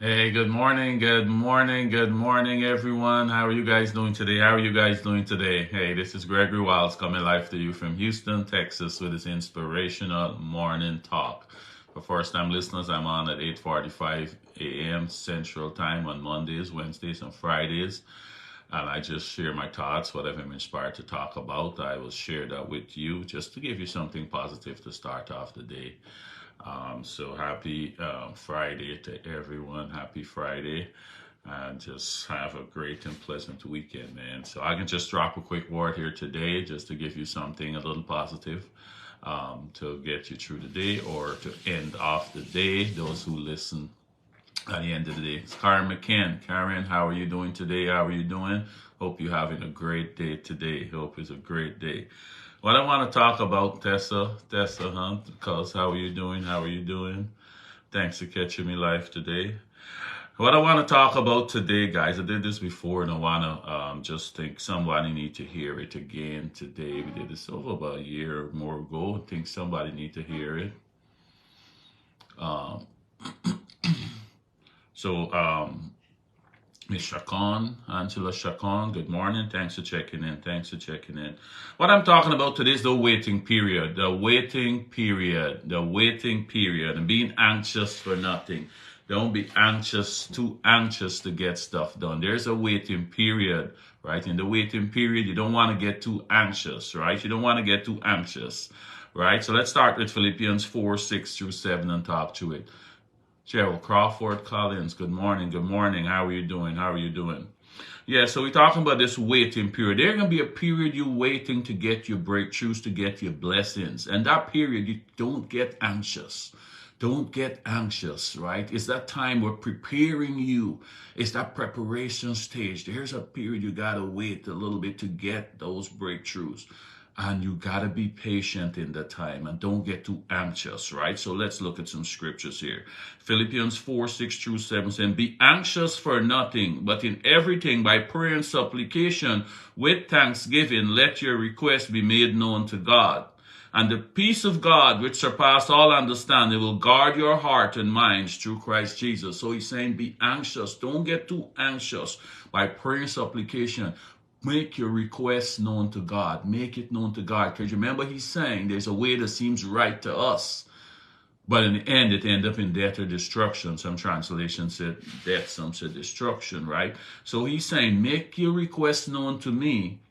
Hey, good morning, good morning, good morning, everyone. How are you guys doing today? How are you guys doing today? Hey, this is Gregory Wiles coming live to you from Houston, Texas with his inspirational morning talk. For first-time listeners, I'm on at 8:45 a.m. Central Time on Mondays, Wednesdays, and Fridays. And I just share my thoughts, whatever I'm inspired to talk about. I will share that with you just to give you something positive to start off the day. So happy Friday to everyone. Happy Friday. And just have a great and pleasant weekend, man. So I can just drop a quick word here today just to give you something a little positive to get you through the day or to end off the day. Those who listen at the end of the day. It's Karen McCann. Karen, how are you doing today? How are you doing? Hope you're having a great day today. Hope it's a great day. What I want to talk about, Tessa Hunt, because how are you doing? How are you doing? Thanks for catching me live today. What I want to talk about today, guys, I did this before and I want to just think somebody need to hear it again today. We did this over about a year or more ago. I think somebody need to hear it. Um, so, Miss Chacon, Angela Chacon, good morning. Thanks for checking in. Thanks for checking in. What I'm talking about today is the waiting period. The waiting period. The waiting period. And being anxious for nothing. Don't be anxious, too anxious to get stuff done. There's a waiting period, right? In the waiting period, you don't want to get too anxious, right? You don't want to get too anxious, right? So let's start with Philippians 4, 6 through 7 and talk through it. Gerald Crawford Collins, good morning. Good morning. How are you doing? How are you doing? Yeah, so we're talking about this waiting period. There's going to be a period you're waiting to get your breakthroughs, to get your blessings. And that period, you don't get anxious. Don't get anxious, right? It's that time we're preparing you. It's that preparation stage. There's a period you got to wait a little bit to get those breakthroughs. And you got to be patient in that time and don't get too anxious, right? So let's look at some scriptures here. Philippians 4, 6 through 7 saying, be anxious for nothing, but in everything by prayer and supplication with thanksgiving, let your requests be made known to God. And the peace of God, which surpasses all understanding, will guard your heart and minds through Christ Jesus. So he's saying, be anxious. Don't get too anxious by prayer and supplication. Make your requests known to God. Make it known to God. Because remember, he's saying there's a way that seems right to us. But in the end, it ends up in death or destruction. Some translations said death, some said destruction, right? So he's saying, make your requests known to me,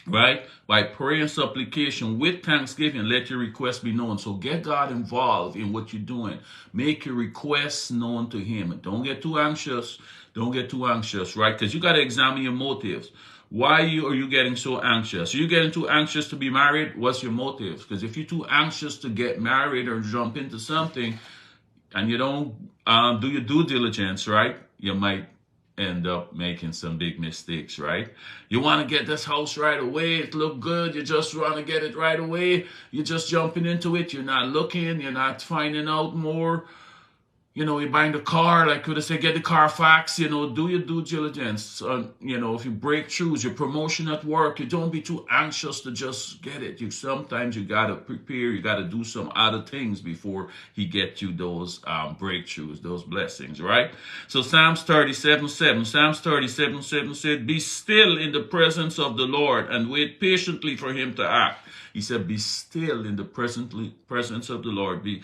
right? By prayer and supplication with thanksgiving, let your requests be known. So get God involved in what you're doing. Make your requests known to him. Don't get too anxious. Don't get too anxious, right? Because you got to examine your motives. Why are you getting so anxious? Are you getting too anxious to be married? What's your motives? Because if you're too anxious to get married or jump into something and you don't do your due diligence, right? You might end up making some big mistakes, right? You want to get this house right away. It look good. You just want to get it right away. You're just jumping into it. You're not looking. You're not finding out more. You're buying the car, like could I say, get the Carfax, do your due diligence. If you break through your promotion at work, you don't be too anxious to just get it. Sometimes you got to prepare, you got to do some other things before he gets you those breakthroughs, those blessings, right? So Psalms 37:7 said, be still in the presence of the Lord and wait patiently for him to act. He said, be still in the presence of the Lord. Be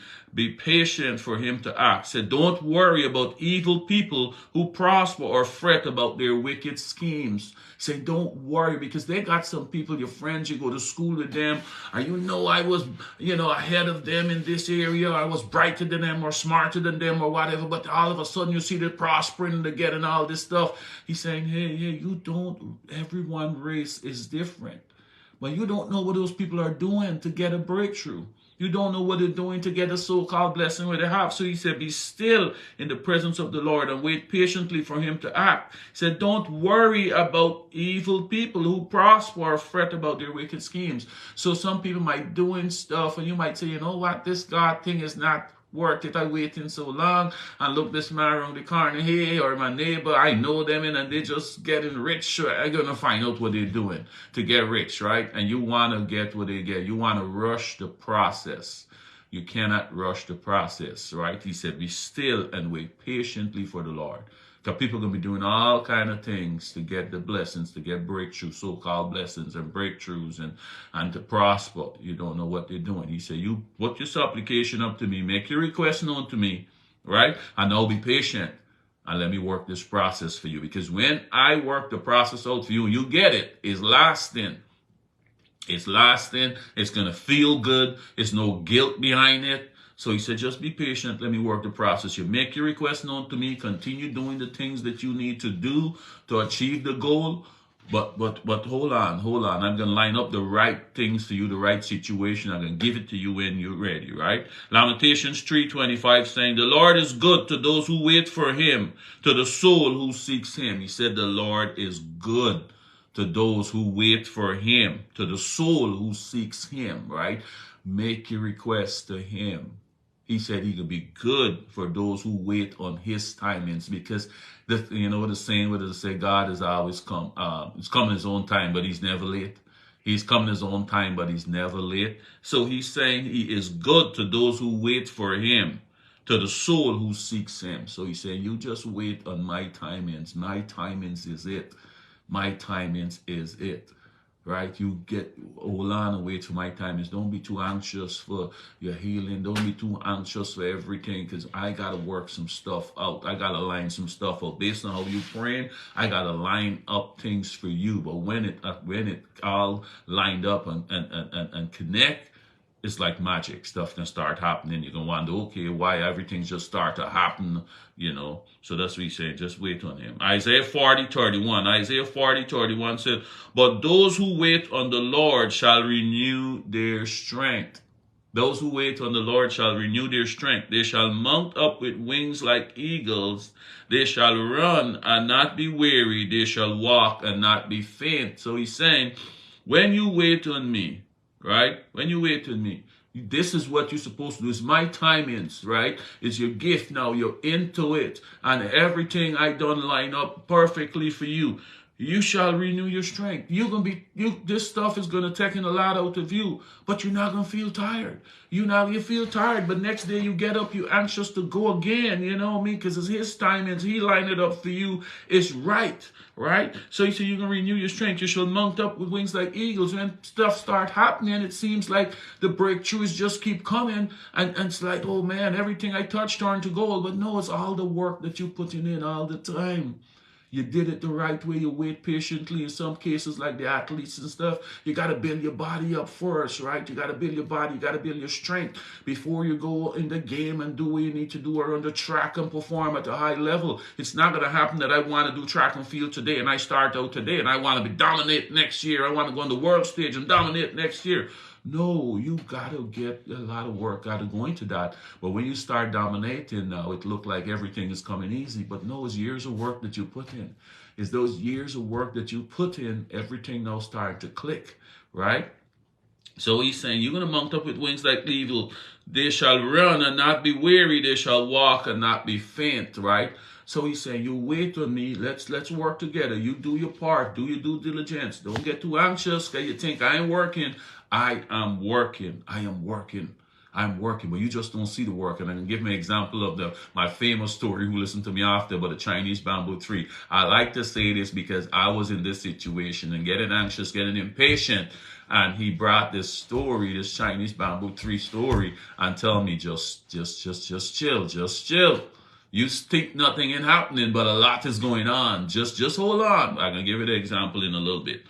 patient for him to act. He said, don't worry about evil people who prosper or fret about their wicked schemes. He said, don't worry, because they got some people, your friends, you go to school with them, and I was, ahead of them in this area. I was brighter than them or smarter than them or whatever. But all of a sudden you see them prospering and they're getting all this stuff. He's saying, hey, everyone's race is different. But you don't know what those people are doing to get a breakthrough. You don't know what they're doing to get a so-called blessing where they have. So he said, be still in the presence of the Lord and wait patiently for him to act. He said, don't worry about evil people who prosper or fret about their wicked schemes. So some people might doing stuff and you might say, you know what, this God thing is not worth it. I waiting so long and look this man around the corner here or my neighbor, I know them and they just getting rich. Sure, I'm gonna find out what they're doing to get rich, right? And you want to get what they get. You want to rush the process. You cannot rush the process, right? He said, be still and wait patiently for the Lord. Because people are going to be doing all kind of things to get the blessings, to get breakthroughs, so-called blessings and breakthroughs and to prosper. You don't know what they're doing. He said, you put your supplication up to me, make your request known to me, right? And I'll be patient and let me work this process for you. Because when I work the process out for you, you get it. It's lasting. It's lasting. It's going to feel good. There's no guilt behind it. So he said, just be patient. Let me work the process. You make your request known to me. Continue doing the things that you need to do to achieve the goal. But hold on. I'm going to line up the right things for you, the right situation. I'm going to give it to you when you're ready, right? Lamentations 3:25 saying, the Lord is good to those who wait for him, to the soul who seeks him. He said, the Lord is good to those who wait for him, to the soul who seeks him, right? Make your request to him. He said he could be good for those who wait on his timings, because you know the saying where they say God is always come. He's coming in his own time, but he's never late. He's coming in his own time, but he's never late. So he's saying he is good to those who wait for him, to the soul who seeks him. So he's saying, you just wait on my timings. My timings is it. My timings is it. Right? You hold on and wait for my timings. Don't be too anxious for your healing. Don't be too anxious for everything, because I got to work some stuff out. I got to line some stuff up. Based on how you praying, I got to line up things for you. But when it all lined up and connect, it's like magic. Stuff can start happening. You can wonder, okay, why everything just start to happen, you know. So that's what he's saying. Just wait on him. Isaiah 40:31. Isaiah 40:31 said, but those who wait on the Lord shall renew their strength. Those who wait on the Lord shall renew their strength. They shall mount up with wings like eagles. They shall run and not be weary. They shall walk and not be faint. So he's saying, when you wait on me, right? When you wait on me, this is what you're supposed to do. It's my timings, right? It's your gift now. You're into it. And everything I done line up perfectly for you. You shall renew your strength. This stuff is going to take in a lot out of you, but you're not going to feel tired. You feel tired, but next day you get up, you're anxious to go again, you know what I mean? Because it's his timings. He lined it up for you. It's right? So you say you're going to renew your strength. You shall mount up with wings like eagles. When stuff start happening, it seems like the breakthroughs just keep coming. And it's like, oh man, everything I touch turned to gold. But no, it's all the work that you're putting in all the time. You did it the right way. You wait patiently. In some cases, like the athletes and stuff, you got to build your body up first, right? You got to build your body. You got to build your strength before you go in the game and do what you need to do or on the track and perform at a high level. It's not going to happen that I want to do track and field today and I start out today and I want to be dominant next year. I want to go on the world stage and dominate next year. No, you got to get a lot of work got to go into that. But when you start dominating now, it look like everything is coming easy. But no, it's years of work that you put in. It's those years of work that you put in, everything now starting to click, right? So he's saying, you're going to mount up with wings like the eagle. They shall run and not be weary. They shall walk and not be faint, right? So he's saying, you wait on me. Let's work together. You do your part. Do your due diligence. Don't get too anxious because you think I ain't working. I am working. I'm working, but you just don't see the work. And I can give me an example of my famous story, who listened to me after, about the Chinese bamboo tree. I like to say this because I was in this situation and getting anxious, getting impatient. And he brought this story, this Chinese bamboo tree story, and tell me, just chill. You think nothing is happening, but a lot is going on. Just hold on. I'm going to give you the example in a little bit.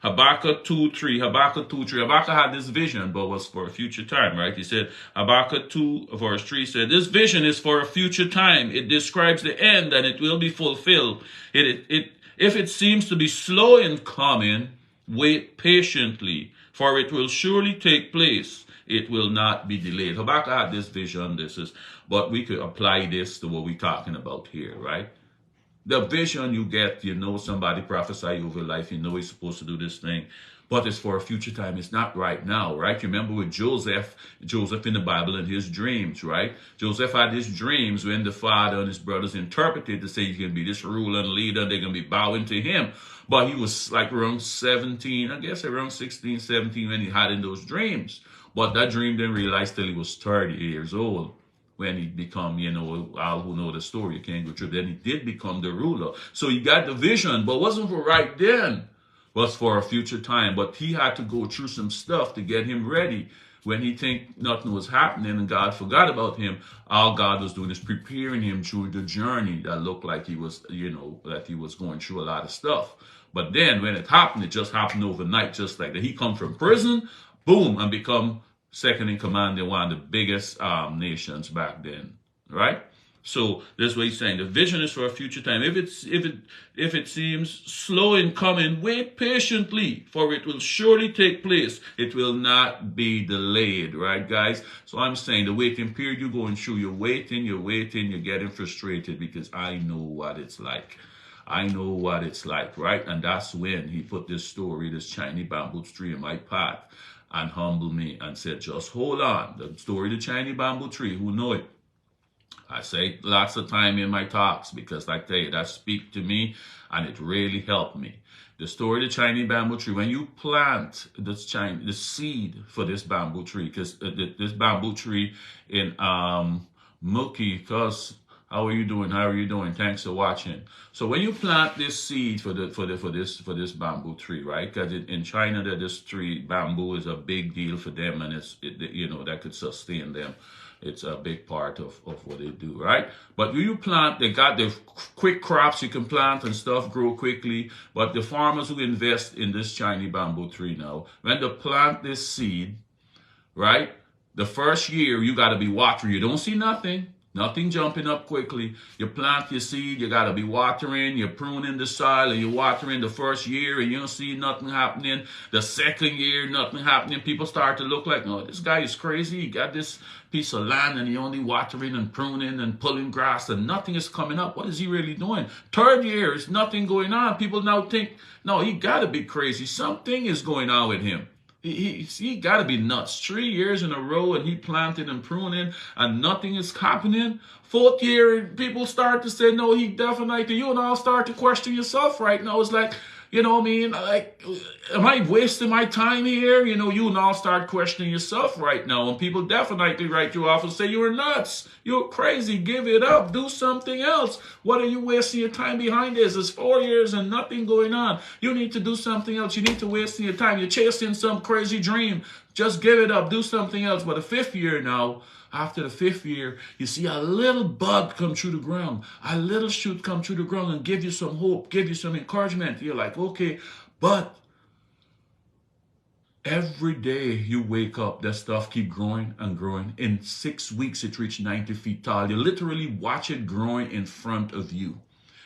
Habakkuk 2:3. Habakkuk had this vision, but was for a future time, right? He said, Habakkuk 2:3 said, this vision is for a future time. It describes the end and it will be fulfilled. If it seems to be slow in coming, wait patiently, for it will surely take place. It will not be delayed. Habakkuk had this vision. But we could apply this to what we're talking about here, right? The vision you get, somebody prophesy over life, he's supposed to do this thing, but it's for a future time. It's not right now, right? You remember with Joseph in the Bible and his dreams, right? Joseph had his dreams when the father and his brothers interpreted to say he's going to be this ruler and leader, they're going to be bowing to him. But he was like around 16, 17 when he had in those dreams. But that dream didn't realize till he was 30 years old when he become, all who know the story, you can't go through. Then he did become the ruler. So he got the vision, but wasn't for right then. Was for a future time. But he had to go through some stuff to get him ready. When he think nothing was happening and God forgot about him, all God was doing is preparing him through the journey that looked like he was, that he was going through a lot of stuff. But then when it happened, it just happened overnight, just like that. He come from prison, boom, and become second in command in one of the biggest nations back then, right? So this is what he's saying. The vision is for a future time. If it seems slow in coming, wait patiently, for it will surely take place. It will not be delayed, right, guys? So I'm saying the waiting period you're going through, you're waiting, you're getting frustrated because I know what it's like. I know what it's like, right? And that's when he put this story, this Chinese bamboo tree in my path, and humbled me and said, just hold on. The story of the Chinese bamboo tree, who know it? I say lots of time in my talks because, like I tell you, that speak to me and it really helped me. The story of the Chinese bamboo tree, when you plant the seed for this bamboo tree, because this bamboo tree in Mookie, because how are you doing? How are you doing? Thanks for watching. So when you plant this seed for this bamboo tree, right? Because in China, this tree bamboo is a big deal for them, and that could sustain them. It's a big part of what they do, right? But you plant, they got the quick crops you can plant and stuff grow quickly. But the farmers who invest in this Chinese bamboo tree now, when they plant this seed, right? The first year you got to be watering. You don't see nothing jumping up quickly. You plant your seed, you got to be watering, you're pruning the soil, and you're watering the first year, and you don't see nothing happening. The second year, nothing happening. People start to look like, no, this guy is crazy. He got this piece of land, and he only watering and pruning and pulling grass, and nothing is coming up. What is he really doing? Third year, is nothing going on. People now think, no, he got to be crazy. Something is going on with him. He got to be nuts. 3 years in a row and he planted and pruning and nothing is happening. Fourth year, people start to say, no, he definitely, you and all start to question yourself right now. It's like, you know what I mean? Like, am I wasting my time here? You and all start questioning yourself right now. And people definitely write you off and say, you're nuts. You're crazy. Give it up. Do something else. What are you wasting your time behind this? It's 4 years and nothing going on. You need to do something else. You need to waste your time. You're chasing some crazy dream. Just give it up. Do something else. But the fifth year now, after the fifth year, you see a little bud come through the ground, a little shoot come through the ground and give you some hope, give you some encouragement. You're like, okay, but every day you wake up, that stuff keep growing and growing. In 6 weeks, it reached 90 feet tall. You literally watch it growing in front of you.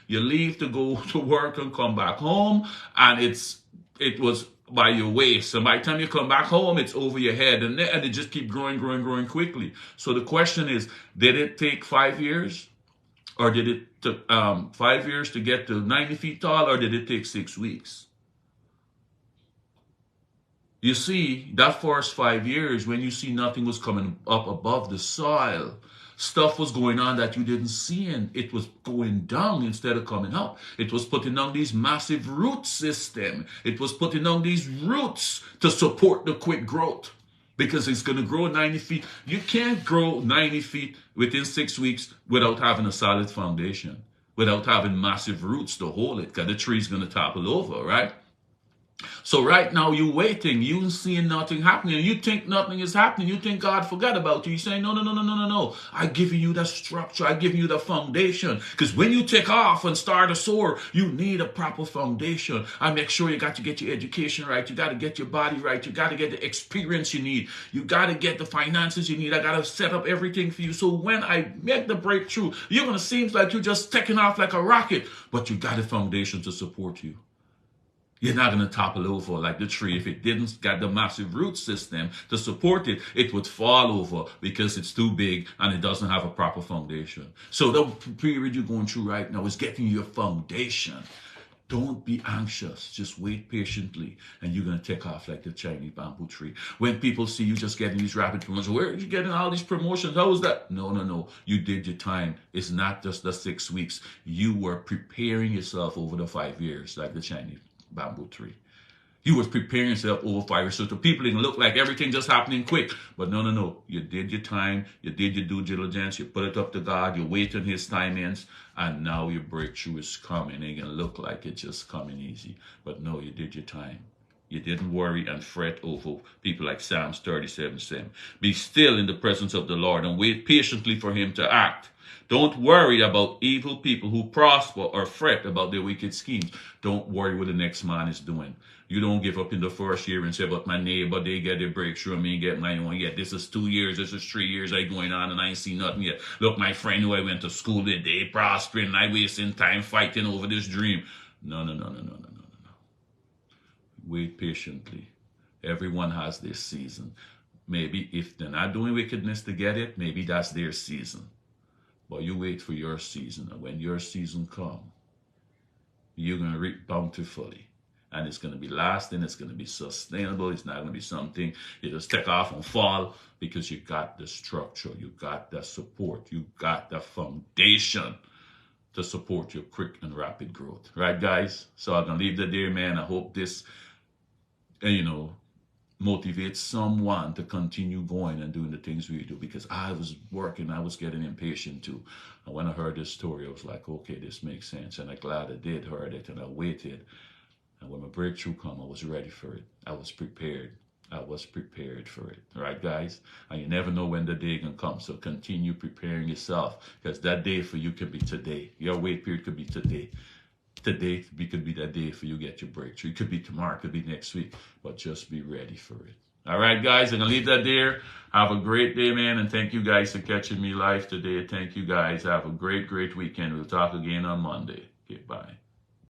You leave to go to work and come back home, and it was by your waist, and by the time you come back home, it's over your head, and it just keep growing quickly. So the question is, did it take 5 years, or did it take 5 years to get to 90 feet tall, or did it take 6 weeks? You see, that first 5 years, when you see nothing was coming up above the soil, stuff was going on that you didn't see, and it was going down instead of coming up. It was putting on these massive root system. It was putting on these roots to support the quick growth, because it's going to grow 90 feet. You can't grow 90 feet within 6 weeks without having a solid foundation, without having massive roots to hold it, because the tree's going to topple over, right? So right now you're waiting, you seeing nothing happening, you think nothing is happening, you think God forgot about you. You're saying, no. I giving you the structure, I giving you the foundation. Because when you take off and start to soar, you need a proper foundation. I make sure you got to get your education right, you got to get your body right, you got to get the experience you need, you got to get the finances you need. I got to set up everything for you. So when I make the breakthrough, you're going to seem like you're just taking off like a rocket, but you got a foundation to support you. You're not going to topple over like the tree. If it didn't got the massive root system to support it, it would fall over because it's too big and it doesn't have a proper foundation. So the period you're going through right now is getting your foundation. Don't be anxious. Just wait patiently, and you're going to take off like the Chinese bamboo tree. When people see you just getting these rapid promotions, where are you getting all these promotions? How is that? No. You did your time. It's not just the 6 weeks. You were preparing yourself over the 5 years like the Chinese bamboo tree. You was preparing yourself over 5 years. So to people, it can look like everything just happening quick. But no, no, no. You did your time. You did your due diligence. You put it up to God. You wait on his timings. And now your breakthrough is coming. It can look like it's just coming easy. But no, you did your time. You didn't worry and fret over people like Psalms 37:7. Be still in the presence of the Lord and wait patiently for him to act. Don't worry about evil people who prosper or fret about their wicked schemes. Don't worry what the next man is doing. You don't give up in the first year and say, but my neighbor, they get their breakthrough and me get mine one yet. This is 2 years, this is 3 years I going on and I ain't seen nothing yet. Look, my friend who I went to school with, they prospering and I wasting time fighting over this dream. No, no, no, no, no, no, no, no. Wait patiently. Everyone has their season. Maybe if they're not doing wickedness to get it, maybe that's their season. But you wait for your season. And when your season comes, you're going to reap bountifully. And it's going to be lasting. It's going to be sustainable. It's not going to be something you just take off and fall, because you got the structure. You got the support. You got the foundation to support your quick and rapid growth. Right, guys? So I'm going to leave that there, man. I hope this, motivates someone to continue going and doing the things we do, because I was working, I was getting impatient too. And when I heard this story, I was like, okay, this makes sense. And I'm glad I did heard it, and I waited. And when my breakthrough come, I was ready for it. I was prepared. I was prepared for it. All right, guys? And you never know when the day can come. So continue preparing yourself, because that day for you could be today. Your wait period could be today. Today could be that day for you to get your breakthrough. It could be tomorrow, it could be next week, but just be ready for it. All right, guys, I'm going to leave that there. Have a great day, man, and thank you guys for catching me live today. Thank you, guys. Have a great, great weekend. We'll talk again on Monday. Okay, bye.